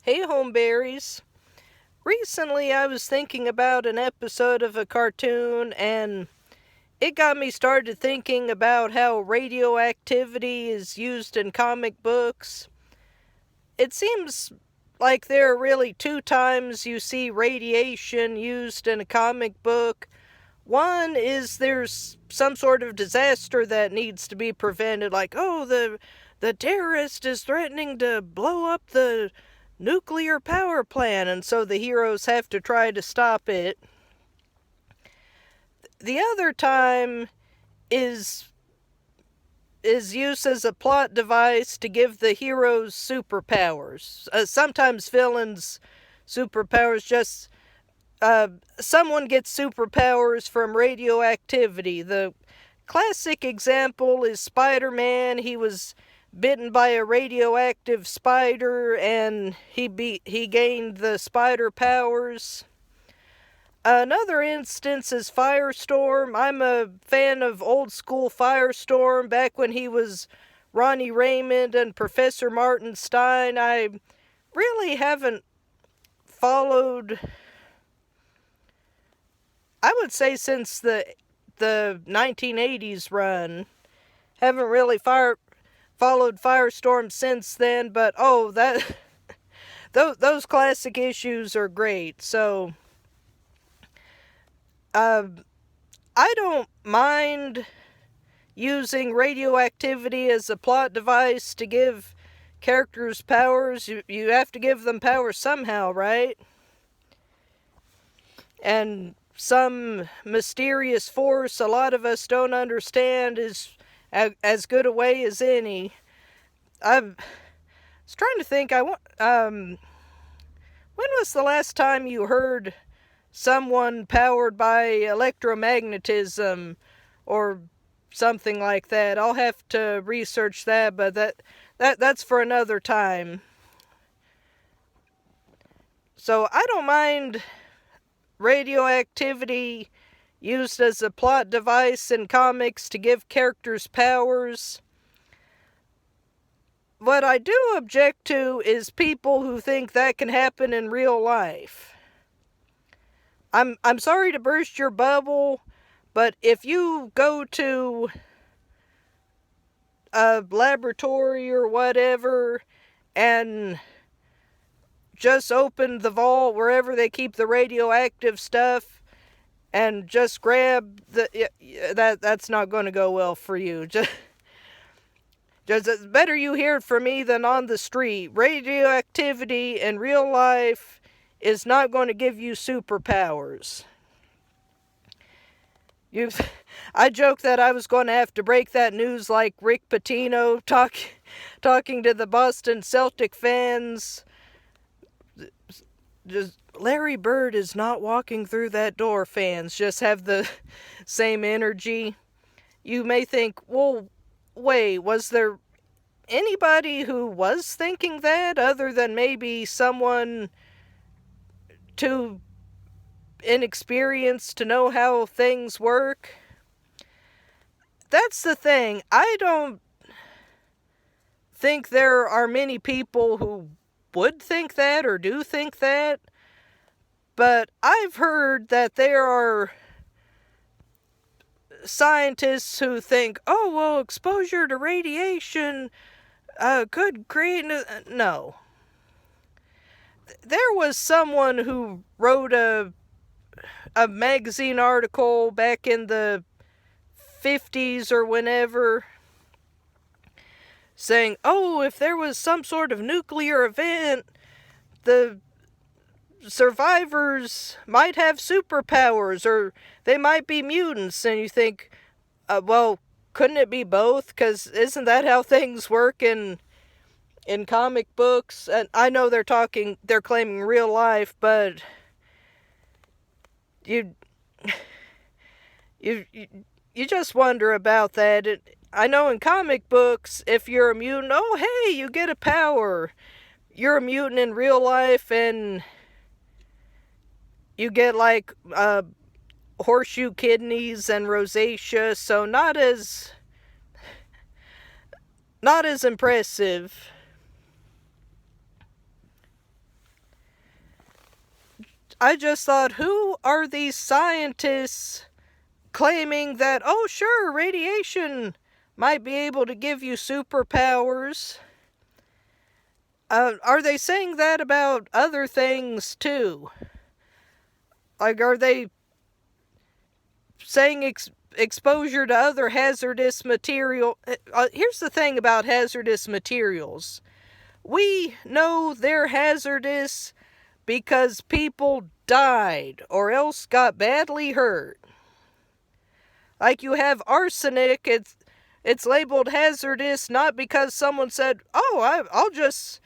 Hey, Homeberries. Recently, I was thinking about an episode of a cartoon, and it got me started thinking about how radioactivity is used in comic books. It seems like there are really two times you see radiation used in a comic book. One is there's some sort of disaster that needs to be prevented, like, oh, the terrorist is threatening to blow up the nuclear power plant, and so the heroes have to try to stop it. The other time is used as a plot device to give the heroes superpowers. Sometimes villains' superpowers just someone gets superpowers from radioactivity. The classic example is Spider-Man. He was bitten by a radioactive spider and he gained the spider powers. Another instance is Firestorm. I'm a fan of old school Firestorm back when he was Ronnie Raymond and Professor Martin Stein. I really haven't followed, I would say, since the 1980s run. Haven't really followed Firestorm since then, but that those classic issues are great. So I don't mind using radioactivity as a plot device to give characters powers. You have to give them powers somehow, right? And some mysterious force a lot of us don't understand is as good a way as any. I was trying to think. When was the last time you heard someone powered by electromagnetism or something like that? I'll have to research that, but that's for another time. So I don't mind radioactivity used as a plot device in comics to give characters powers. What I do object to is people who think that can happen in real life. I'm sorry to burst your bubble, but if you go to a laboratory or whatever and just open the vault wherever they keep the radioactive stuff and just grab that's not going to go well for you. Just it's better you hear it from me than on the street. Radioactivity in real life is not going to give you superpowers. I joked that I was going to have to break that news like Rick Pitino talking to the Boston Celtic fans. Just Larry Bird is not walking through that door, fans. Just have the same energy. You may think, well, wait, was there anybody who was thinking that other than maybe someone too inexperienced to know how things work? That's the thing. I don't think there are many people who would think that or do think that, but I've heard that there are scientists who think, oh, well, exposure to radiation could create... No. There was someone who wrote a magazine article back in the 50s or whenever, saying, oh, if there was some sort of nuclear event, the survivors might have superpowers, or they might be mutants. And you think, well, couldn't it be both? Because isn't that how things work in comic books? And I know they're claiming real life, but you just wonder about that. I know in comic books, if you're a mutant, oh, hey, you get a power. You're a mutant in real life, and you get, like, horseshoe kidneys and rosacea, so not as impressive. I just thought, who are these scientists claiming that, oh, sure, radiation might be able to give you superpowers? Are they saying that about other things, too? Like, are they saying exposure to other hazardous material? Here's the thing about hazardous materials. We know they're hazardous because people died or else got badly hurt. Like, you have arsenic, it's labeled hazardous not because someone said, oh, I'll just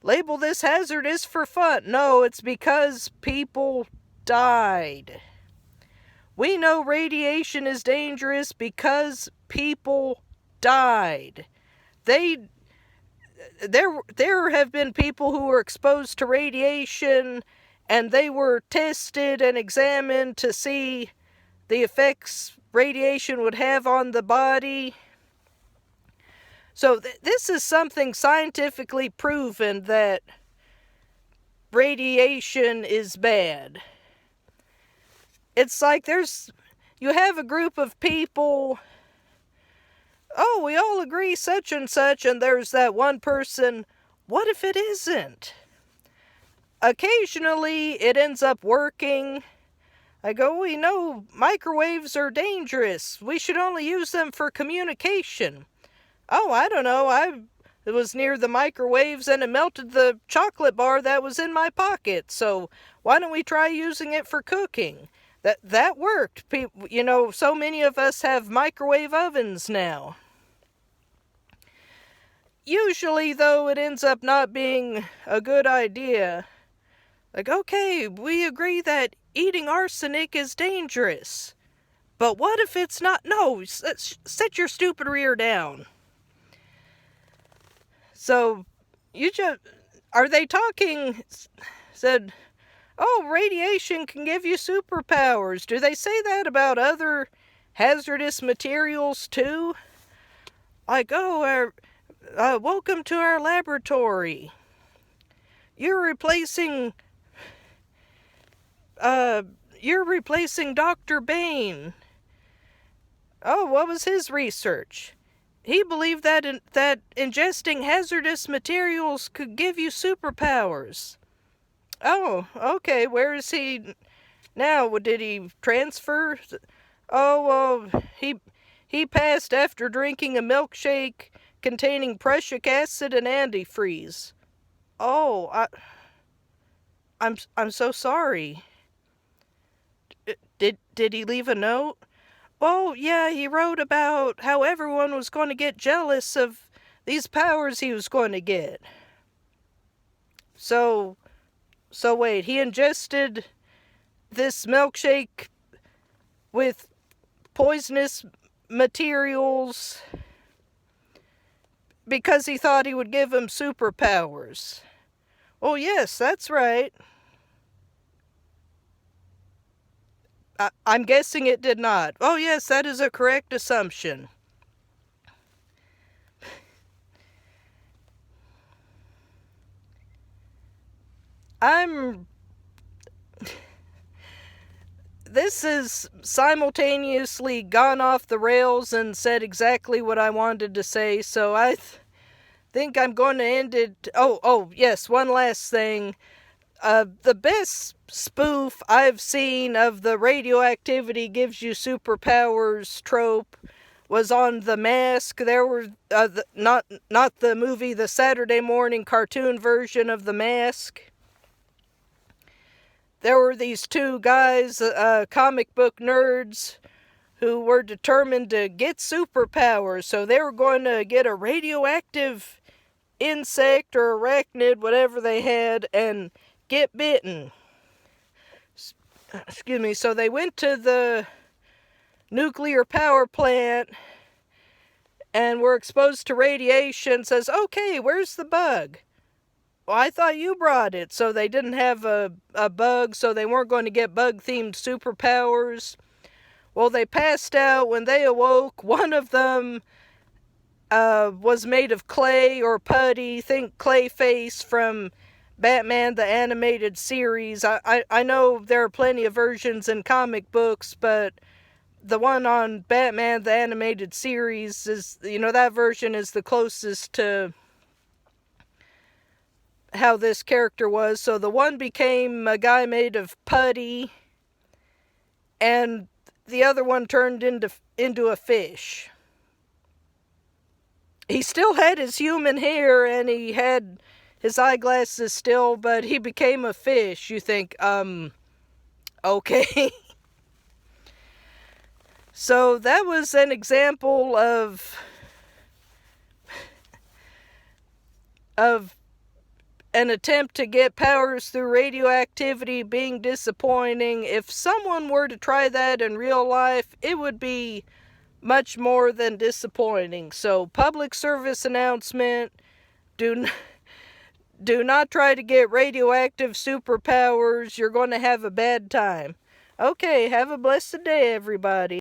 label this hazardous for fun. No, it's because people died. We know radiation is dangerous because people died. There have been people who were exposed to radiation, and they were tested and examined to see the effects radiation would have on the body. So this is something scientifically proven, that radiation is bad. It's like you have a group of people, oh, we all agree such and such, and there's that one person, what if it isn't? Occasionally it ends up working. I go, we know microwaves are dangerous. We should only use them for communication. Oh, I don't know. It was near the microwaves and it melted the chocolate bar that was in my pocket. So why don't we try using it for cooking? That worked. So many of us have microwave ovens now. Usually, though, it ends up not being a good idea. Like, okay, we agree that eating arsenic is dangerous. But what if it's not? No, set your stupid rear down. So, are they talking, said, oh, radiation can give you superpowers. Do they say that about other hazardous materials, too? Like, oh, welcome to our laboratory. You're replacing Dr. Bain. Oh, what was his research? He believed that ingesting hazardous materials could give you superpowers. Oh, okay, where is he now? Did he transfer? Oh, he passed after drinking a milkshake containing prussic acid and antifreeze. Oh, I'm so sorry. Did he leave a note? Oh, yeah, he wrote about how everyone was going to get jealous of these powers he was going to get. So wait, he ingested this milkshake with poisonous materials because he thought he would give him superpowers. Oh, yes, that's right. I'm guessing it did not. Oh, yes, that is a correct assumption. This has simultaneously gone off the rails and said exactly what I wanted to say, so I think I'm going to end it. Oh, yes, one last thing. The best spoof I've seen of the radioactivity gives you superpowers trope was on The Mask. There were not the movie, the Saturday morning cartoon version of The Mask. There were these two guys, comic book nerds, who were determined to get superpowers, so they were going to get a radioactive insect or arachnid, whatever they had, and get bitten. Excuse me. So they went to the nuclear power plant and were exposed to radiation. Says, okay, where's the bug? Well, I thought you brought it. So they didn't have a bug, so they weren't going to get bug-themed superpowers. Well, they passed out. When they awoke, one of them was made of clay or putty. Think Clayface from Batman the Animated Series. I know there are plenty of versions in comic books, but the one on Batman the Animated Series is, that version is the closest to how this character was. So the one became a guy made of putty, and the other one turned into a fish. He still had his human hair, and he had his eyeglasses still, but he became a fish. You think, okay. So that was an example of an attempt to get powers through radioactivity being disappointing. If someone were to try that in real life, it would be much more than disappointing. So, public service announcement, do not try to get radioactive superpowers. You're going to have a bad time. Okay, have a blessed day, everybody.